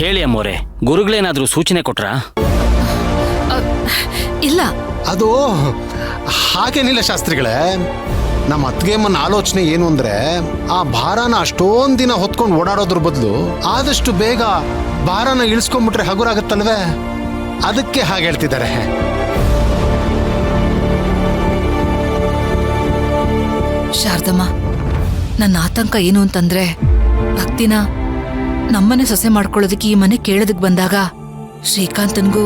ಹೇಳಿ ಅಮ್ಮೋರೆ, ಗುರುಗಳೇನಾದ್ರೂ ಸೂಚನೆ ಕೊಟ್ರಾ? ಇಲ್ಲ, ಅದು ಹಾಗೇನಿಲ್ಲ ಶಾಸ್ತ್ರಿಗಳೇ. ನಮ್ಮ ಅತ್ತಿಗೆಮ್ಮನ ಆಲೋಚನೆ ಏನು ಅಂದ್ರೆ, ಆ ಭಾರನ ಅಷ್ಟೊಂದ್ ದಿನ ಹೊತ್ಕೊಂಡು ಓಡಾಡೋದ್ರ ಬದಲು ಆದಷ್ಟು ಬೇಗ ಭಾರನ ಇಳಿಸ್ಕೊಂಡ್ಬಿಟ್ರೆ ಹಗುರಾಗತ್ತಲ್ವೇ, ಅದಕ್ಕೆ ಹಾಗೆ ಹೇಳ್ತಿದ್ದಾರೆ. ಶಾರದಮ್ಮ, ನನ್ನ ಆತಂಕ ಏನು ಅಂತಂದ್ರೆ, ಭಕ್ತಿನ ನಮ್ಮನೆ ಸೊಸೆ ಮಾಡ್ಕೊಳ್ಳೋದಕ್ಕೆ ಈ ಮನೆ ಕೇಳೋದಕ್ ಬಂದಾಗ ಶ್ರೀಕಾಂತನ್ಗೂ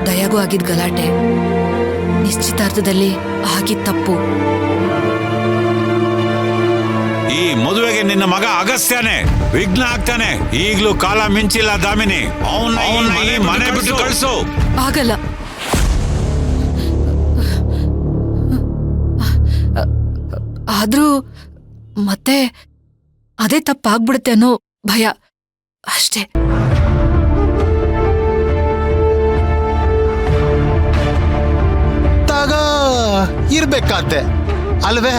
ದಯಾಗೂ ಆಗಿದ್ ಗಲಾಟೆ, ನಿಶ್ಚಿತಾರ್ಥದಲ್ಲಿ ಆಗಿದ್ ತಪ್ಪು. ಈ ಮದುವೆಗೆ ನಿನ್ನ ಮಗ ಅಗಸ್ತ್ಯನೇ ವಿಘ್ನ ಆಗ್ತಾನೆ. ಈಗ್ಲೂ ಕಾಲ ಮಿಂಚಿಲ್ಲ ದಾಮಿನಿ, ಅವನ್ನ ಮನೆ ಬಿಟ್ಟು ಕಳಿಸು. ಆಗಲ್ಲ. ಆದ್ರೂ ಮತ್ತೆ ಅದೇ ತಪ್ಪಾಗ್ಬಿಡುತ್ತೆ ಅನ್ನೋ ಭಯ ಅಷ್ಟೇ. ತಾಗ ಇರ್ಬೇಕಾದ್ದೆ ಅಲ್ವೇ?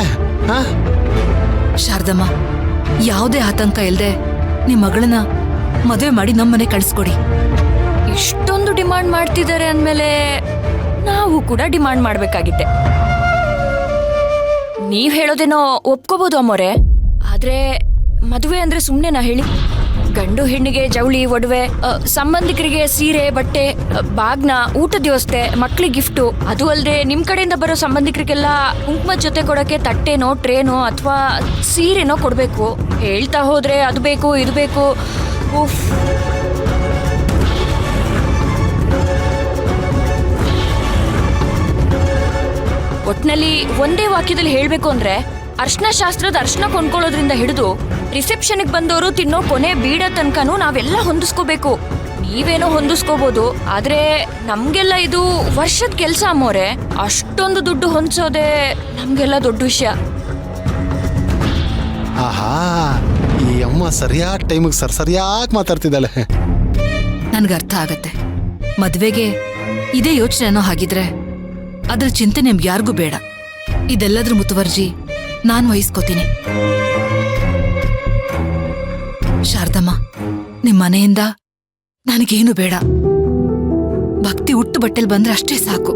ಶಾರದಮ್ಮ, ಯಾವುದೇ ಆತಂಕ ಇಲ್ದೆ ನಿಮ್ ಮಗಳನ್ನ ಮದುವೆ ಮಾಡಿ ನಮ್ಮನೆ ಕಳಿಸ್ಕೊಡಿ. ಇಷ್ಟೊಂದು ಡಿಮಾಂಡ್ ಮಾಡ್ತಿದ್ದಾರೆ ಅಂದ್ಮೇಲೆ ನಾವು ಕೂಡ ಡಿಮಾಂಡ್ ಮಾಡ್ಬೇಕಾಗಿತ್ತೆ. ನೀವ್ ಹೇಳೋದೇನೋ ಒಪ್ಕೋಬಹುದು ಅಮ್ಮೋರೆ, ಆದ್ರೆ ಮದುವೆ ಅಂದ್ರೆ ಸುಮ್ನೆನಾ ಹೇಳಿ? ಗಂಡು ಹೆಣ್ಣಿಗೆ ಜವಳಿ, ಒಡವೆ, ಸಂಬಂಧಿಕರಿಗೆ ಸೀರೆ, ಬಟ್ಟೆ, ಬಾಗ್ನ, ಊಟದ ವ್ಯವಸ್ಥೆ, ಮಕ್ಳಿಗೆ ಗಿಫ್ಟು, ಅದು ಅಲ್ಲದೆ ನಿಮ್ ಕಡೆಯಿಂದ ಬರೋ ಸಂಬಂಧಿಕರಿಗೆಲ್ಲ ಕುಂಕುಮದ ಜೊತೆ ಕೊಡಕ್ಕೆ ತಟ್ಟೆನೋ, ಟ್ರೇನೋ ಅಥವಾ ಸೀರೆನೋ ಕೊಡ್ಬೇಕು. ಹೇಳ್ತಾ ಹೋದ್ರೆ ಅದು ಬೇಕು ಇದು ಬೇಕು. ಉಫ್. ಒಟ್ನಲ್ಲಿ ಒಂದೇ ವಾಕ್ಯದಲ್ಲಿ ಹೇಳ್ಬೇಕು ಅಂದ್ರೆ, ಅರ್ಶನ ಶಾಸ್ತ್ರದ ಅರ್ಶನ ಕೊಂಡ್ಕೊಳ್ಳೋದ್ರಿಂದ ಹಿಡಿದು ರಿಸೆಪ್ಷನ್ಗೆ ಬಂದವರು ತಿನ್ನೋ ಕೊನೆ ಬೀಡ ತನಕನೂ ನಾವೆಲ್ಲ ಹೊಂದಿಸ್ಕೋಬೇಕು. ನೀವೇನೋ ಹೊಂದಿಸ್ಕೋಬಹುದು, ಆದ್ರೆ ನಮ್ಗೆಲ್ಲ ಇದು ವರ್ಷದ ಕೆಲ್ಸ ಅಮ್ಮೋರೆ. ಅಷ್ಟೊಂದು ದುಡ್ಡು ಹೊಂದಿಸೋದೆ ನಮ್ಗೆಲ್ಲ ದೊಡ್ಡ ವಿಷಯ. ಆಹಾ, ಈ ಅಮ್ಮ ಸರಿಯಾದ ಟೈಮಿಗೆ ಸರಿಯಾಗಿ ಮಾತಾಡ್ತಿದ್ದಾಳೆ. ನನ್ಗೆ ಅರ್ಥ ಆಗತ್ತೆ. ಮದ್ವೆಗೆ ಇದೇ ಯೋಚನೆ ಅನ್ನೋ ಹಾಗಿದ್ರೆ ಅದ್ರ ಚಿಂತೆ ನಿಮ್ಗೆ ಯಾರಿಗೂ ಬೇಡ. ಇದೆಲ್ಲದ್ರ ಮುತುವರ್ಜಿ ನಾನು ವಹಿಸ್ಕೋತೀನಿ. ಶಾರದಮ್ಮ, ನಿಮ್ ಮನೆಯಿಂದ ನನಗೇನು ಬೇಡ. ಭಕ್ತಿ ಹುಟ್ಟು ಬಟ್ಟೆಲ್ ಬಂದ್ರೆ ಅಷ್ಟೇ ಸಾಕು.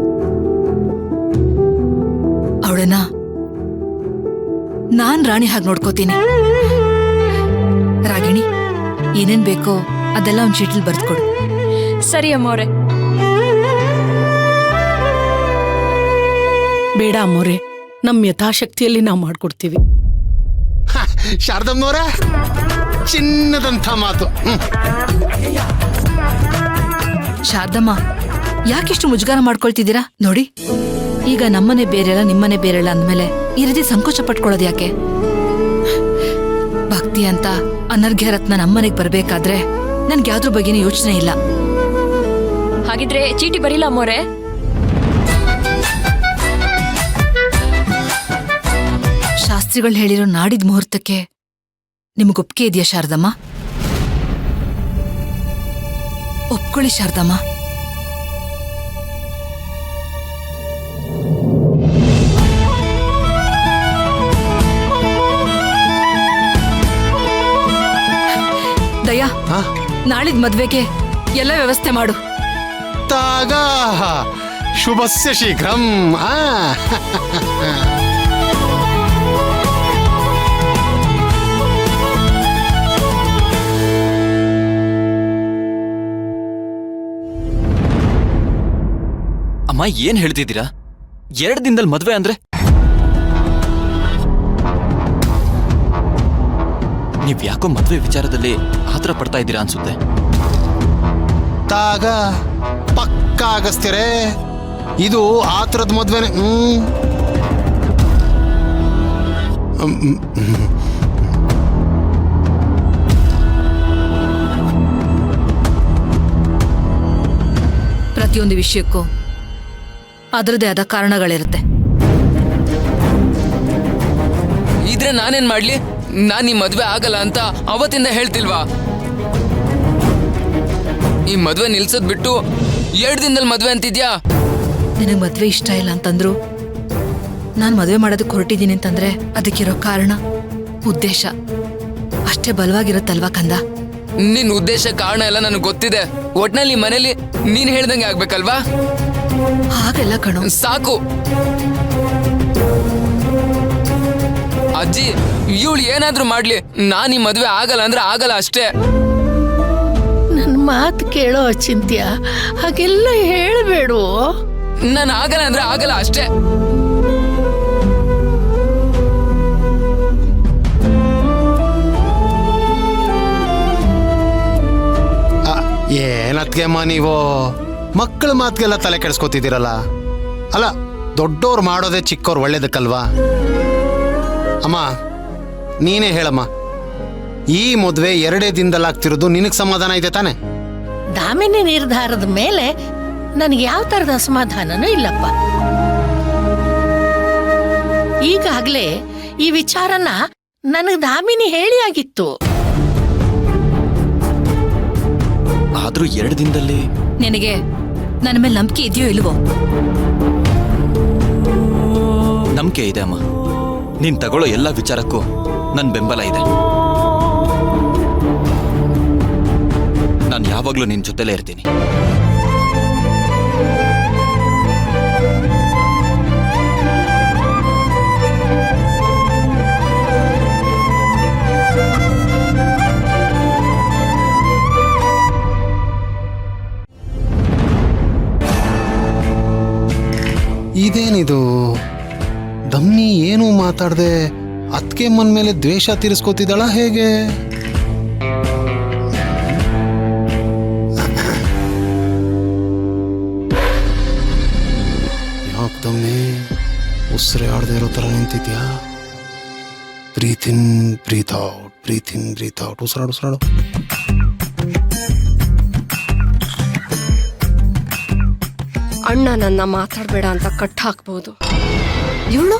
ಅವಳನ್ನ ನಾನ್ ರಾಣಿ ಹಾಗೆ ನೋಡ್ಕೋತೀನಿ. ರಾಗಿಣಿ, ಏನೇನ್ ಬೇಕೋ ಅದೆಲ್ಲ ಒಂದ್ ಚೀಟಿಲ್ ಬರ್ದ್ಕೊಡು. ಸರಿ ಅಮ್ಮೋರೆ. ಬೇಡ ಅಮ್ಮೋರೆ, ನಮ್ ಯಥಾಶಕ್ತಿಯಲ್ಲಿ ನಾವು ಮಾಡ್ಕೊಡ್ತೀವಿ. ಶಾರದಮ್ಮನವರ ಚಿನ್ನದಂಥ ಮಾತು. ಶಾರದಮ್ಮ, ಯಾಕಿಷ್ಟು ಮುಜುಗಾರ ಮಾಡ್ಕೊಳ್ತಿದ್ದೀರಾ? ನೋಡಿ, ಈಗ ನಮ್ಮನೆ ಬೇರೆಲ್ಲ ನಿಮ್ಮನೆ ಬೇರೆಲ್ಲ ಅಂದ್ಮೇಲೆ ಈ ರೀತಿ ಸಂಕೋಚ ಪಟ್ಕೊಳ್ಳೋದು ಯಾಕೆ? ಭಕ್ತಿ ಅಂತ ಅನರ್ಘ್ಯ ರತ್ನ ನಮ್ಮನೆಗೆ ಬರ್ಬೇಕಾದ್ರೆ ನನ್ಗೆ ಯಾವ್ದ್ರ ಬಗ್ಗೆನೂ ಯೋಚನೆ ಇಲ್ಲ. ಹಾಗಿದ್ರೆ ಚೀಟಿ ಬರೀಲ್ಲ ಅಮ್ಮೋರೆ? ಶಾಸ್ತ್ರಿಗಳು ಹೇಳಿರೋ ನಾಡಿದ ಮುಹೂರ್ತಕ್ಕೆ ನಿಮಗೊಪ್ಪಿಗೆ ಇದೆಯಾ ಶಾರದಮ್ಮ? ಒಪ್ಕೊಳ್ಳಿ ಶಾರದಮ್ಮ. ದಯಾ, ನಾಳಿದ್ ಮದ್ವೆಗೆ ಎಲ್ಲ ವ್ಯವಸ್ಥೆ ಮಾಡು. ತಾಗ ಶುಭಸ್ಯ ಶೀಘ್ರಂ. ಅಮ್ಮ, ಏನ್ ಹೇಳ್ತಿದ್ದೀರಾ? 2 ದಿನದಲ್ಲಿ ಮದ್ವೆ ಅಂದ್ರೆ? ನೀವ್ ಯಾಕೋ ಮದ್ವೆ ವಿಚಾರದಲ್ಲಿ ಆತರ ಪಡ್ತಾ ಇದ್ದೀರಾ ಅನ್ಸುತ್ತೆ. ತಾಗ ಪಕ್ಕ ಅಗಸ್ತ್ಯರೇ, ಇದು ಆತರದ ಮದ್ವೆನೆ. ಪ್ರತಿಯೊಂದು ವಿಷಯಕ್ಕೂ ಅದರದೇ ಆದ ಕಾರಣಗಳಿರುತ್ತೆ. ಇದ್ರೆ ನಾನೇನ್ ಮಾಡ್ಲಿ? ನಾನ್ ಈ ಮದ್ವೆ ಆಗಲ್ಲ ಅಂತ ಅವತ್ತಿಂದ ಹೇಳ್ತಿಲ್ವಾ? ಈ ಮದ್ವೆ ನಿಲ್ಸೋದ್ ಬಿಟ್ಟು 2 ದಿನದಲ್ಲಿ ಮದ್ವೆ ಅಂತಿದ್ಯಾ? ನಿನಗೆ ಮದ್ವೆ ಇಷ್ಟ ಇಲ್ಲ ಅಂತಂದ್ರು ನಾನು ಮದ್ವೆ ಮಾಡೋದಕ್ಕೆ ಹೊರಟಿದ್ದೀನಿ ಅಂತಂದ್ರೆ ಅದಕ್ಕಿರೋ ಕಾರಣ, ಉದ್ದೇಶ ಅಷ್ಟೇ ಬಲವಾಗಿರುತ್ತಲ್ವಾ ಕಂದ? ನಿನ್ ಉದ್ದೇಶ ಕಾರಣ ಎಲ್ಲ ನನಗೆ ಗೊತ್ತಿದೆ. ಒಟ್ನಲ್ಲಿ ಮನೇಲಿ ನೀನ್ ಹೇಳ್ದಂಗೆ ಆಗ್ಬೇಕಲ್ವಾ? ಹಾಗೆಲ್ಲ ಕಣೋ. ಸಾಕು ಅಜ್ಜಿ, ಇವಳು ಏನಾದ್ರೂ ಮಾಡ್ಲಿ, ನಾನ್ ಈ ಮದ್ವೆ ಆಗಲ್ಲ ಅಂದ್ರೆ ಆಗಲ್ಲ ಅಷ್ಟೇ. ನನ್ ಮಾತು ಕೇಳೋ ಚಿಂತ್ಯ, ಹಾಗೆಲ್ಲ ಹೇಳ್ಬೇಡು. ನಾನು ಆಗಲ್ಲ ಅಂದ್ರೆ ಆಗಲ್ಲ ಅಷ್ಟೇ. ಏನತ್ಗೆಮ್ಮ ನೀವು ಮಕ್ಕಳ ಮಾತಿಗೆಲ್ಲ ತಲೆ ಕೆಡಿಸ್ಕೊತಿದ್ದೀರಲ್ಲ? ಅಲ್ಲ, ದೊಡ್ಡೋರು ಮಾಡೋದೇ ಚಿಕ್ಕವ್ರು ಒಳ್ಳೇದಕ್ಕಲ್ವಾ? ಅಮ್ಮ ನೀನೇ ಹೇಳಮ್ಮ, ಈ ಮದುವೆ 2 ದಿನದಲ್ಲಾಗ್ತಿರೋದು ನಿನಗೆ ಸಮಾಧಾನ ಇದೆ ತಾನೆ? ದಾಮಿನಿ ನಿರ್ಧಾರದ ಮೇಲೆ ನನಗೆ ಯಾವ ತರದ ಅಸಮಾಧಾನನೂ ಇಲ್ಲಪ್ಪ. ಈಗಾಗ್ಲೇ ಈ ವಿಚಾರನ ನನಗೆ ದಾಮಿನಿ ಹೇಳಿ ಆಗಿತ್ತು. ಆದ್ರೂ 2 ದಿನದಲ್ಲಿ ನಿನಗೆ ನನ್ನ ಮೇಲೆ ನಂಬಿಕೆ ಇದೆಯೋ ಇಲ್ವೋ? ನಂಬಿಕೆ ಇದೆ ಅಮ್ಮ. ನೀನ್ ತಗೊಳ್ಳೋ ಎಲ್ಲ ವಿಚಾರಕ್ಕೂ ನನ್ ಬೆಂಬಲ ಇದೆ. ನಾನು ಯಾವಾಗ್ಲೂ ನಿನ್ ಜೊತೆಲೇ ಇರ್ತೀನಿ. ಇದೇನಿದು ದಮ್ಮಿ ಏನೂ ಮಾತಾಡದೆ ಅತ್ಗೆಮ್ಮನ ಮೇಲೆ ದ್ವೇಷ ತೀರಿಸ್ಕೋತಿದ್ದಾಳ ಹೇಗೆ? ಯಾಕೆ ದಮ್ಮಿ ಉಸಿರೇ ಆಡದೆ ಇರೋ ಥರ ನಿಂತಿದ್ಯಾ? ಬ್ರೀತ್ ಇನ್ ಬ್ರೀತ್ ಔಟ್, ಬ್ರೀತ್ ಇನ್ ಬ್ರೀತ್ ಔಟ್. ಉಸಿರಾಡು ಉಸಿರಾಡು. ಅಣ್ಣ ನನ್ನ ಮಾತಾಡಬೇಡ ಅಂತ ಕಟ್ ಹಾಕ್ಬೋದು. ಇವಳು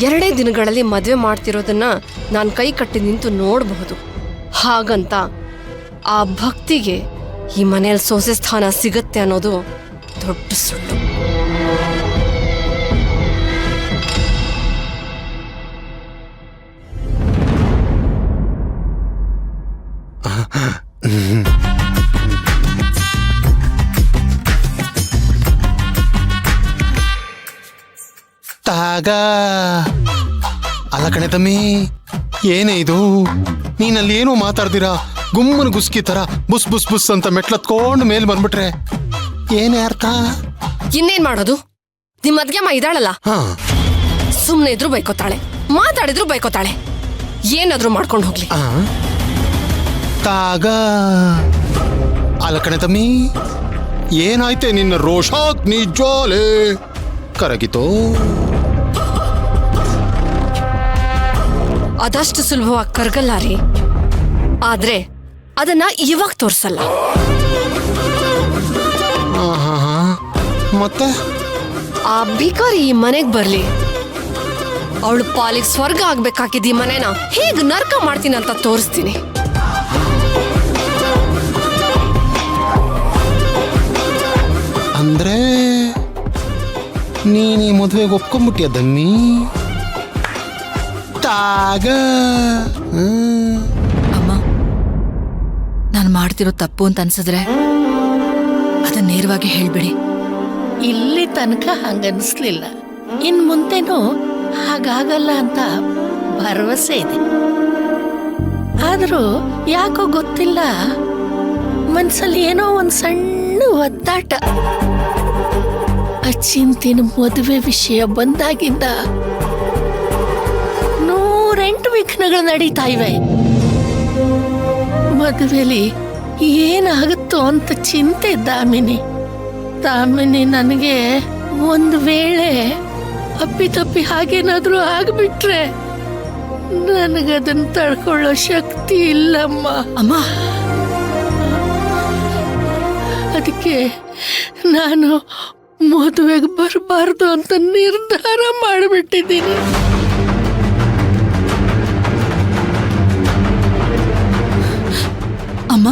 2 ದಿನಗಳಲ್ಲಿ ಮದುವೆ ಮಾಡ್ತಿರೋದನ್ನ ನಾನು ಕೈ ಕಟ್ಟಿ ನಿಂತು ನೋಡಬಹುದು. ಹಾಗಂತ ಆ ಭಕ್ತಿಗೆ ಈ ಮನೆಯಲ್ಲಿ ಸೊಸೆ ಸ್ಥಾನ ಸಿಗತ್ತೆ ಅನ್ನೋದು ದೊಡ್ಡ ಸುಳ್ಳು. ತಾಗ ಅಲ್ಲ ಕಣೆ ತಮ್ಮಿ, ಏನೇ ಇದು? ನೀನಲ್ಲಿ ಏನೋ ಮಾತಾಡ್ದಿರಾ ಗುಮ್ಮನ ಗುಸ್ಕಿ ತರ ಬುಸ್ ಬುಸ್ ಬುಸ್ ಅಂತ ಮೆಟ್ಲತ್ಕೊಂಡು ಮೇಲ್ ಬಂದ್ಬಿಟ್ರೆ ಏನೇ ಅರ್ಥ? ಇನ್ನೇನ್ ಮಾಡೋದು? ನಿಮ್ಮ ಅದ್ಗೆಮ್ಮ ಇದ್ದಾಳಲ್ಲ, ಹಾ, ಸುಮ್ನೆ ಇದ್ರು ಬೈಕೋತಾಳೆ, ಮಾತಾಡಿದ್ರು ಬೈಕೋತಾಳೆ. ಏನಾದ್ರೂ ಮಾಡ್ಕೊಂಡು ಹೋಗ್ಲಿ. ತಾಗ ಅಲ್ಲ ಕಣೆ ತಮ್ಮಿ, ಏನಾಯ್ತೆ ನಿನ್ನ ರೋಷಾಗ್ನಿ ಜ್ವಾಲೆ ಕರಗಿತೋ? ಅದಷ್ಟು ಸುಲಭವಾಗಿ ಕರ್ಗಲ್ಲ ರೀ, ಆದ್ರೆ ಅದನ್ನ ಇವಾಗ ತೋರ್ಸಲ್ಲ. ಮತ್ತೆ ಆ ಬಿಕಾರಿ ಈ ಮನೆಗ್ ಬರ್ಲಿ, ಅವಳು ಪಾಲಿಗೆ ಸ್ವರ್ಗ ಆಗ್ಬೇಕಾಗಿದ್ದ ಈ ಮನೆನ ಹೇಗ್ ನರ್ಕ ಮಾಡ್ತೀನಿ ಅಂತ ತೋರಿಸ್ತೀನಿ. ಅಂದ್ರೆ ನೀನ್ ಈ ಮದುವೆಗೆ ಒಪ್ಕೊಂಡ್ಬಿಟ್ಟಿಯ ದಮ್ಮಿ? ತಾಗ ಅಮ್ಮ, ನಾನು ಮಾಡ್ತಿರೋ ತಪ್ಪು ಅಂತ ಅನ್ಸಿದ್ರೆ ಅದನ್ನ ನೇರವಾಗಿ ಹೇಳ್ಬಿಡಿ. ಇಲ್ಲಿ ತನಕ ಹಂಗನ್ಸ್ಲಿಲ್ಲ, ಇನ್ ಮುಂದೆನೂ ಹಾಗಾಗಲ್ಲ ಅಂತ ಭರವಸೆ ಇದೆ. ಆದ್ರೂ ಯಾಕೋ ಗೊತ್ತಿಲ್ಲ, ಮನ್ಸಲ್ಲಿ ಏನೋ ಒಂದ್ ಸಣ್ಣ ಒದ್ದಾಟ. ಅಚಿಂತಿನ ಮದುವೆ ವಿಷಯ ಬಂದಾಗಿಂದ 108 ವಿಘ್ನಗಳು ನಡೀತಾ ಇವೆ. ಮದುವೆಲಿ ಏನಾಗುತ್ತೋ ಅಂತ ಚಿಂತೆ. ದಾಮಿನಿ ನನಗೆ ಒಂದು ವೇಳೆ ಅಪ್ಪಿತಪ್ಪಿ ಹಾಗೇನಾದ್ರೂ ಆಗ್ಬಿಟ್ರೆ ನನಗದನ್ನ ತಡ್ಕೊಳ್ಳೋ ಶಕ್ತಿ ಇಲ್ಲಮ್ಮ. ಅಮ್ಮ, ಅದಕ್ಕೆ ನಾನು ಮದುವೆಗೆ ಬರಬಾರ್ದು ಅಂತ ನಿರ್ಧಾರ ಮಾಡಿಬಿಟ್ಟಿದ್ದೀನಿ. ಅಮ್ಮ